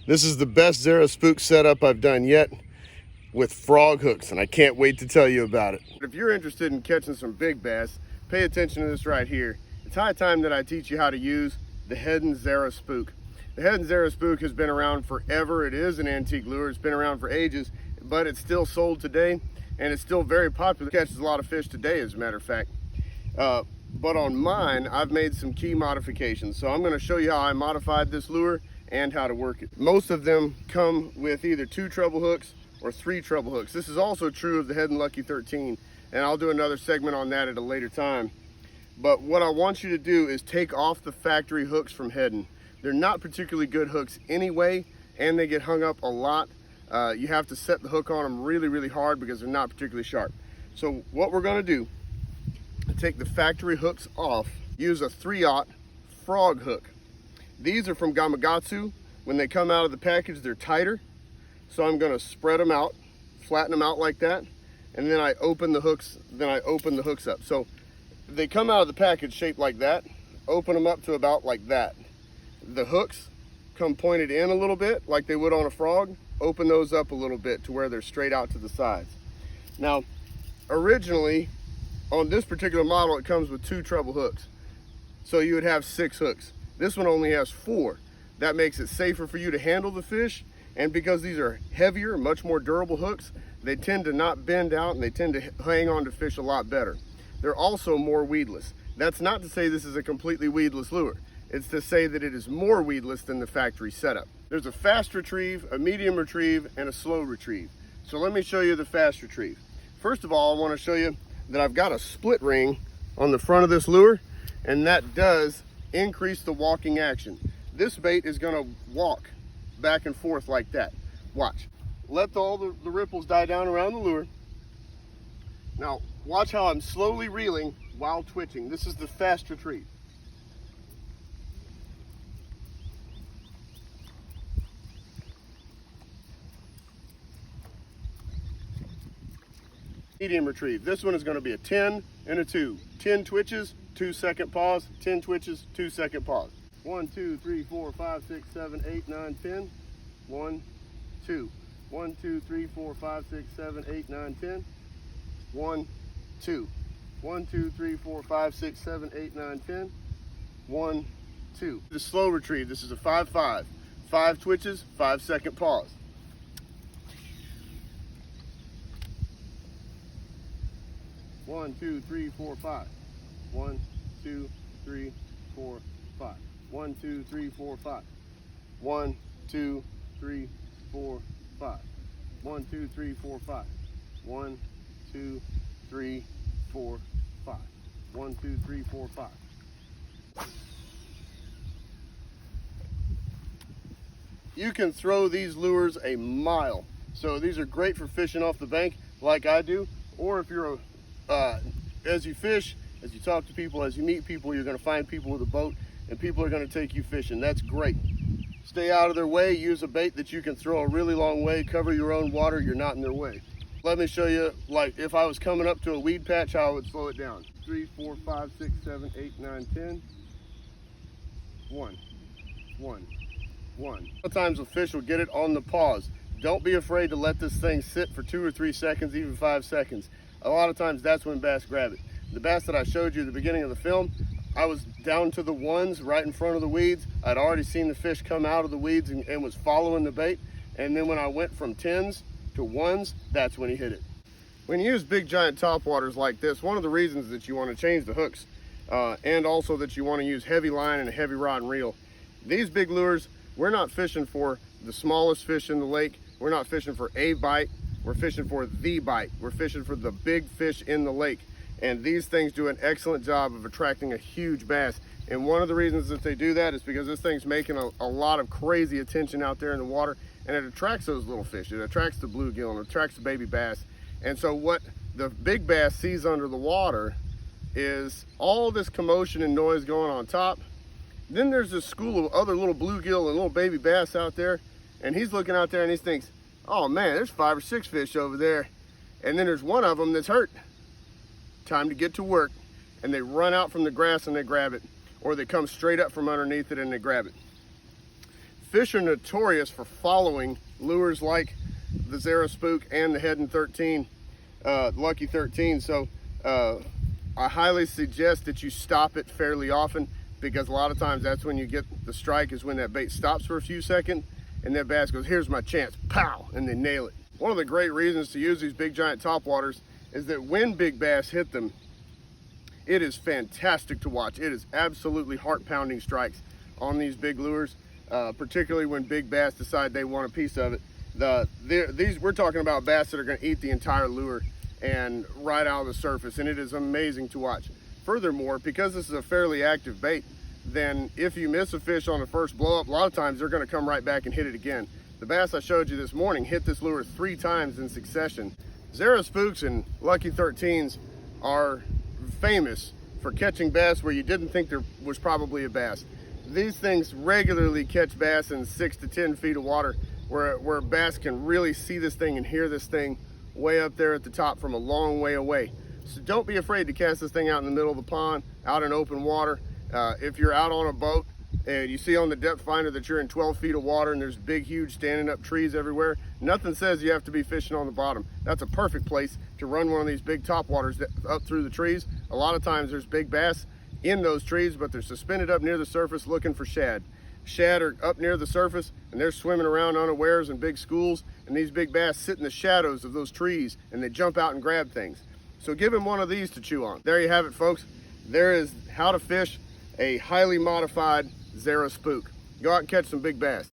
This is the best Zara Spook setup I've done yet with frog hooks, and I can't wait to tell you about it. If you're interested in catching some big bass, pay attention to this right here. It's high time that I teach you how to use the Head and Zara Spook. The Head and Zara Spook has been around forever. It is an antique lure. It's been around for ages, but it's still sold today, and it's still very popular. It catches a lot of fish today, as a matter of fact. But on mine, I've made some key modifications. So I'm going to show you how I modified this lure and how to work it. Most of them come with either 2 treble hooks or 3 treble hooks. This is also true of the Head and Lucky 13, and I'll do another segment on that at a later time. But what I want you to do is take off the factory hooks from Head. They're not particularly good hooks anyway, and they get hung up a lot. You have to set the hook on them really, really hard because they're not particularly sharp. So what we're going to do, take the factory hooks off, use a 3/0 frog hook. These are from Gamagatsu. When they come out of the package, they're tighter. So I'm going to spread them out, flatten them out like that, and then I open the hooks. Up. So they come out of the package shaped like that. Open them up to about like that. The hooks come pointed in a little bit, like they would on a frog. Open those up a little bit to where they're straight out to the sides. Now, originally, on this particular model, it comes with 2 treble hooks. So you would have 6 hooks. This one only has 4. That makes it safer for you to handle the fish. And because these are heavier, much more durable hooks, they tend to not bend out and they tend to hang on to fish a lot better. They're also more weedless. That's not to say this is a completely weedless lure. It's to say that it is more weedless than the factory setup. There's a fast retrieve, a medium retrieve, and a slow retrieve. So let me show you the fast retrieve. First of all, I want to show you that I've got a split ring on the front of this lure, and that does increase the walking action. This bait is going to walk back and forth like that. Watch. Let all the ripples die down around the lure. Now watch how I'm slowly reeling while twitching. This is the fast retrieve. Medium retrieve. This one is going to be a 10 and a 2. 10 twitches, 2-second pause. 10 twitches, 2-second pause. 1, 2, 3, 4, 5, 6, 7, 8, 9, 10. 1, 2. 1, 2, 3, 4, 5, 6, 7, 8, 9, 10. 1, 2. 1, 2, 3, 4, 5, 6, 7, 8, 9, 10. 1, 2. The slow retrieve. This is a 5-5. 5 twitches, 5-second pause. 1, 2, 3, 4, 5. 1, 2, 3, 4, 5. 1, 2, 3, 4, 5. 1, 2, 3, 4, 5. 1, 2, 3, 4, 5. 1, 2, 3, 4, 5. 1, 2, 3, 4, 5. You can throw these lures a mile. So these are great for fishing off the bank like I do, or if you're as you fish, as you talk to people, as you meet people, you're going to find people with a boat, and people are going to take you fishing. That's great. Stay out of their way. Use a bait that you can throw a really long way. Cover your own water. You're not in their way. Let me show you, like if I was coming up to a weed patch, how I would slow it down. 3, 4, 5, 6, 7, 8, 9, 10. 1, 1, 1. Sometimes a fish will get it on the pause. Don't be afraid to let this thing sit for 2 or 3 seconds, even 5 seconds. A lot of times that's when bass grab it. The bass that I showed you at the beginning of the film, I was down to the 1s right in front of the weeds. I'd already seen the fish come out of the weeds and was following the bait. And then when I went from 10s to 1s, that's when he hit it. When you use big giant topwaters like this, one of the reasons that you want to change the hooks and also that you want to use heavy line and a heavy rod and reel. These big lures, we're not fishing for the smallest fish in the lake. We're not fishing for a bite. We're fishing for the bite. We're fishing for the big fish in the lake. And these things do an excellent job of attracting a huge bass. And one of the reasons that they do that is because this thing's making a lot of crazy attention out there in the water, and it attracts those little fish. It attracts the bluegill and it attracts the baby bass. And so what the big bass sees under the water is all this commotion and noise going on top. Then there's this school of other little bluegill and little baby bass out there, and he's looking out there and he thinks, oh man, there's 5 or 6 fish over there. And then there's one of them that's hurt. Time to get to work. And they run out from the grass and they grab it. Or they come straight up from underneath it and they grab it. Fish are notorious for following lures like the Zara Spook and the Head and 13, Lucky 13. So I highly suggest that you stop it fairly often, because a lot of times that's when you get the strike, is when that bait stops for a few seconds and that bass goes, here's my chance, pow, and they nail it. One of the great reasons to use these big giant topwaters is that when big bass hit them, it is fantastic to watch. It is absolutely heart-pounding strikes on these big lures, particularly when big bass decide they want a piece of it. We're talking about bass that are going to eat the entire lure and right out of the surface, and it is amazing to watch. Furthermore, because this is a fairly active bait, then if you miss a fish on the first blow up, a lot of times they're going to come right back and hit it again. The bass I showed you this morning hit this lure 3 times in succession. Zara Spooks and Lucky 13s are famous for catching bass where you didn't think there was probably a bass. These things regularly catch bass in 6 to 10 feet of water, where bass can really see this thing and hear this thing way up there at the top from a long way away. So don't be afraid to cast this thing out in the middle of the pond, out in open water. If you're out on a boat and you see on the depth finder that you're in 12 feet of water and there's big, huge standing up trees everywhere, nothing says you have to be fishing on the bottom. That's a perfect place to run one of these big topwaters up through the trees. A lot of times there's big bass in those trees, but they're suspended up near the surface looking for shad. Shad are up near the surface and they're swimming around unawares in big schools, and these big bass sit in the shadows of those trees and they jump out and grab things. So give him one of these to chew on. There you have it, folks. There is how to fish a highly modified Zara Spook. Go out and catch some big bass.